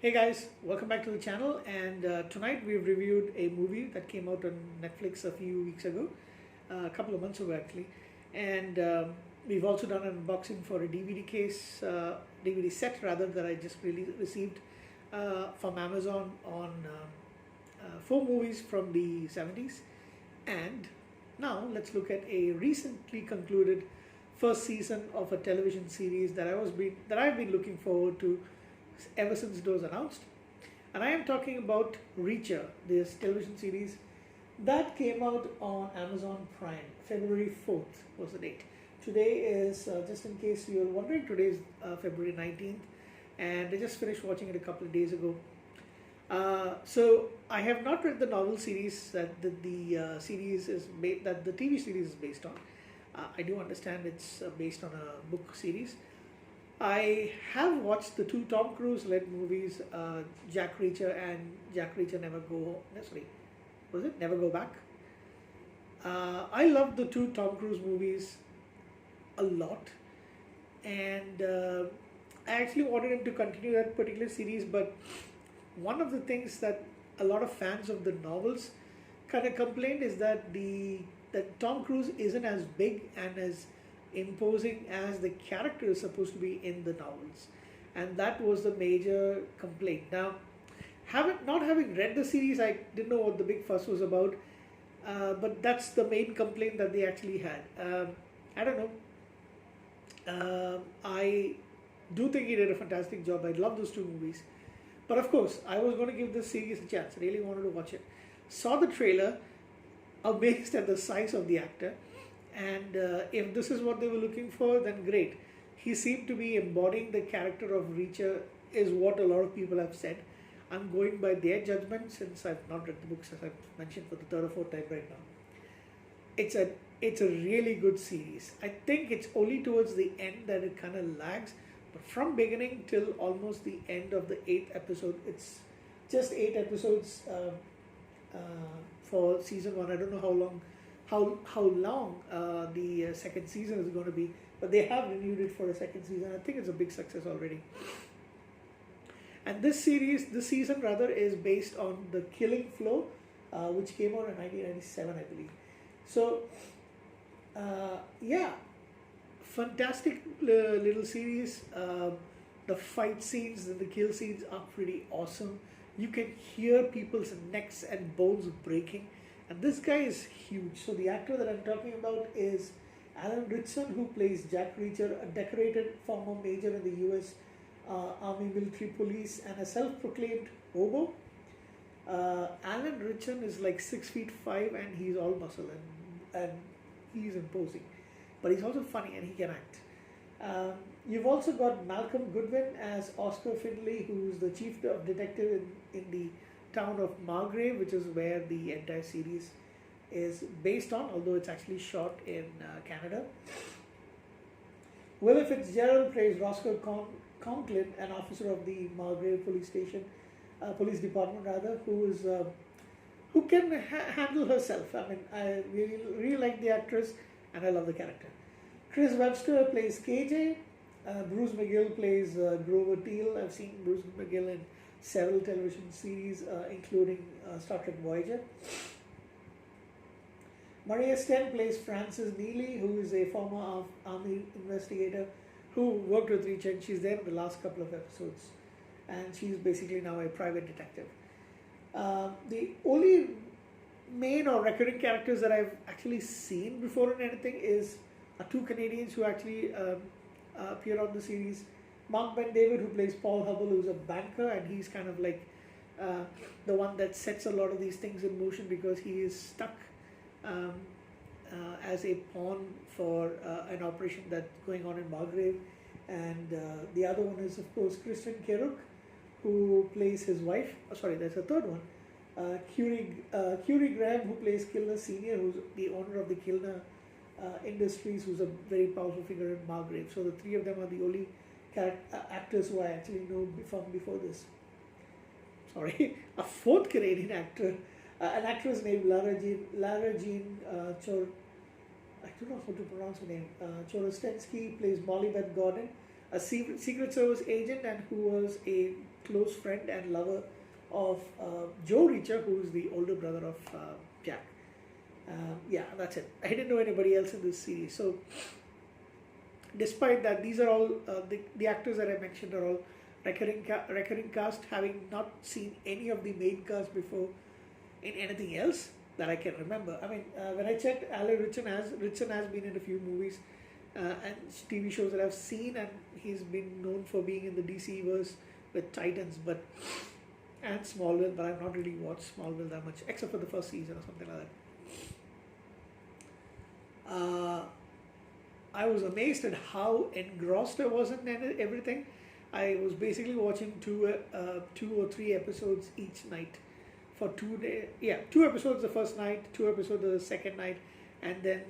Hey guys, welcome back to the channel. And tonight we've reviewed a movie that came out on Netflix a few weeks ago, a couple of months ago actually. And we've also done an unboxing for a DVD case, DVD set rather, that I just really received from Amazon on four movies from the 70s. And now let's look at a recently concluded first season of a television series that I've been looking forward to ever since it was announced. And I am talking about Reacher, this television series that came out on Amazon Prime. February 4th was the date. Today is, just in case you're wondering, today is February 19th, and I just finished watching it a couple of days ago. So I have not read the novel series that the series is that the TV series is based on. I do understand it's based on a book series. I have watched the two Tom Cruise led movies, Jack Reacher and Jack Reacher Never Go. No, sorry, was it Never Go Back? I love the two Tom Cruise movies a lot, and I actually wanted him to continue that particular series. But one of the things that a lot of fans of the novels kind of complained is that that Tom Cruise isn't as big and as imposing as the character is supposed to be in the novels, and that was the major complaint. Now, not having read the series, I didn't know what the big fuss was about, but that's the main complaint that they actually had. I don't know. I do think he did a fantastic job. I love those two movies, but of course, I was going to give this series a chance. I really wanted to watch it. Saw the trailer, amazed at the size of the actor. And if this is what they were looking for, then great. He seemed to be embodying the character of Reacher, is what a lot of people have said. I'm going by their judgment since I've not read the books, as I've mentioned for the third or fourth time right now. It's a really good series. I think it's only towards the end that it kind of lags, but from beginning till almost the end of the 8th episode, it's just 8 episodes for season 1. I don't know how long the second season is going to be, but they have renewed it for a second season. I think it's a big success already. And this season rather, is based on The Killing Floor, which came out in 1997, I believe. So, yeah, fantastic little series. The fight scenes and the kill scenes are pretty awesome. You can hear people's necks and bones breaking. And this guy is huge. So the actor that I'm talking about is Alan Ritchson, who plays Jack Reacher, a decorated former major in the U.S. Army Military Police and a self-proclaimed hobo. Alan Ritchson is like 6'5" and he's all muscle and he's imposing. But he's also funny and he can act. You've also got Malcolm Goodwin as Oscar Findlay, who's the chief of detective in the town of Margrave, which is where the entire series is based on, although it's actually shot in Canada. Willa Fitzgerald plays Roscoe Conklin, an officer of the Margrave police department rather, who can handle herself. I mean, I really like the actress and I love the character. Chris Webster plays KJ. Bruce McGill plays Grover Teal. I've seen Bruce McGill in several television series, including Star Trek Voyager. Maria Sten plays Frances Neely, who is a former army investigator who worked with Reacher, and she's there in the last couple of episodes. And she's basically now a private detective. The only main or recurring characters that I've actually seen before in anything are two Canadians who actually appear on the series. Mark Ben David, who plays Paul Hubble, who's a banker, and he's kind of like the one that sets a lot of these things in motion because he is stuck as a pawn for an operation that's going on in Margrave. And the other one is, of course, Kristen Keruk, who plays his wife. Oh, sorry, there's a third one. Curie Graham, who plays Kilner Sr., who's the owner of the Kilner Industries, who's a very powerful figure in Margrave. So the three of them are the only actors who I actually know from before this. Sorry, a fourth Canadian actor, an actress named Lara Jean Chor. I don't know how to pronounce her name. Chorostensky plays Molly Beth Gordon, a Secret Service agent and who was a close friend and lover of Joe Reacher, who is the older brother of Jack. Yeah, that's it. I didn't know anybody else in this series. So, despite that, these are all the actors that I mentioned are all recurring cast, having not seen any of the main cast before in anything else that I can remember. I mean, when I checked, Alan Ritchson has been in a few movies and TV shows that I've seen, and he's been known for being in the DC verse with Titans, and Smallville, but I've not really watched Smallville that much, except for the first season or something like that. I was amazed at how engrossed I was in everything. I was basically watching two or three episodes each night for 2 days. Yeah, 2 episodes the first night, 2 episodes the second night, and then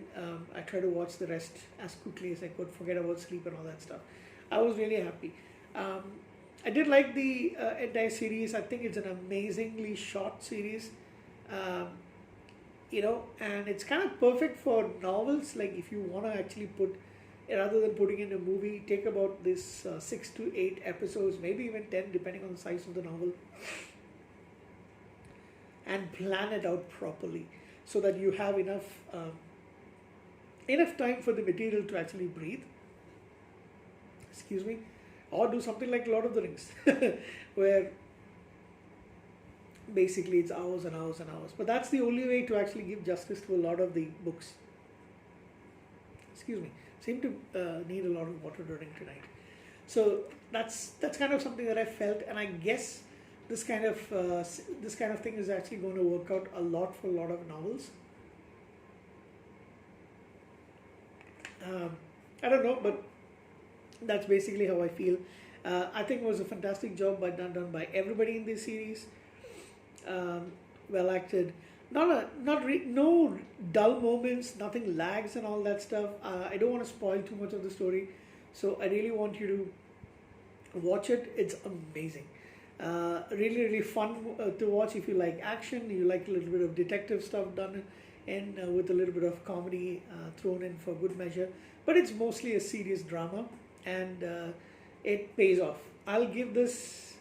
I tried to watch the rest as quickly as I could, forget about sleep and all that stuff. I was really happy. I did like the entire series. I think it's an amazingly short series. And it's kind of perfect for novels. Like if you want to actually rather than putting in a movie, take about this 6 to 8 episodes, maybe even 10, depending on the size of the novel, and plan it out properly so that you have enough time for the material to actually breathe. Excuse me. Or do something like Lord of the Rings, where basically it's hours and hours and hours. But that's the only way to actually give justice to a lot of the books. Excuse me. Seem to need a lot of water during tonight. So that's kind of something that I felt, and I guess this kind of thing is actually going to work out a lot for a lot of novels. I don't know, but that's basically how I feel. I think it was a fantastic job done by everybody in this series. Well acted. No dull moments, nothing lags and all that stuff. I don't want to spoil too much of the story, so I really want you to watch it. It's amazing. Really, really fun to watch if you like action, you like a little bit of detective stuff done in with a little bit of comedy thrown in for good measure. But it's mostly a serious drama, and it pays off. I'll give this,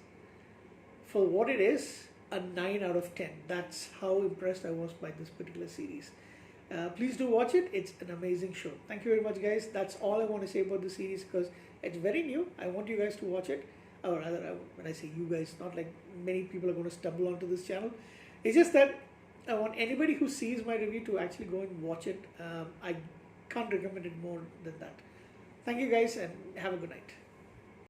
for what it is, a 9 out of 10. That's how impressed I was by this particular series. Please do watch it. It's an amazing show. Thank you very much, guys. That's all I want to say about the series because it's very new. I want you guys to watch it. Or rather, when I say you guys, not like many people are going to stumble onto this channel. It's just that I want anybody who sees my review to actually go and watch it. I can't recommend it more than that. Thank you, guys, and have a good night.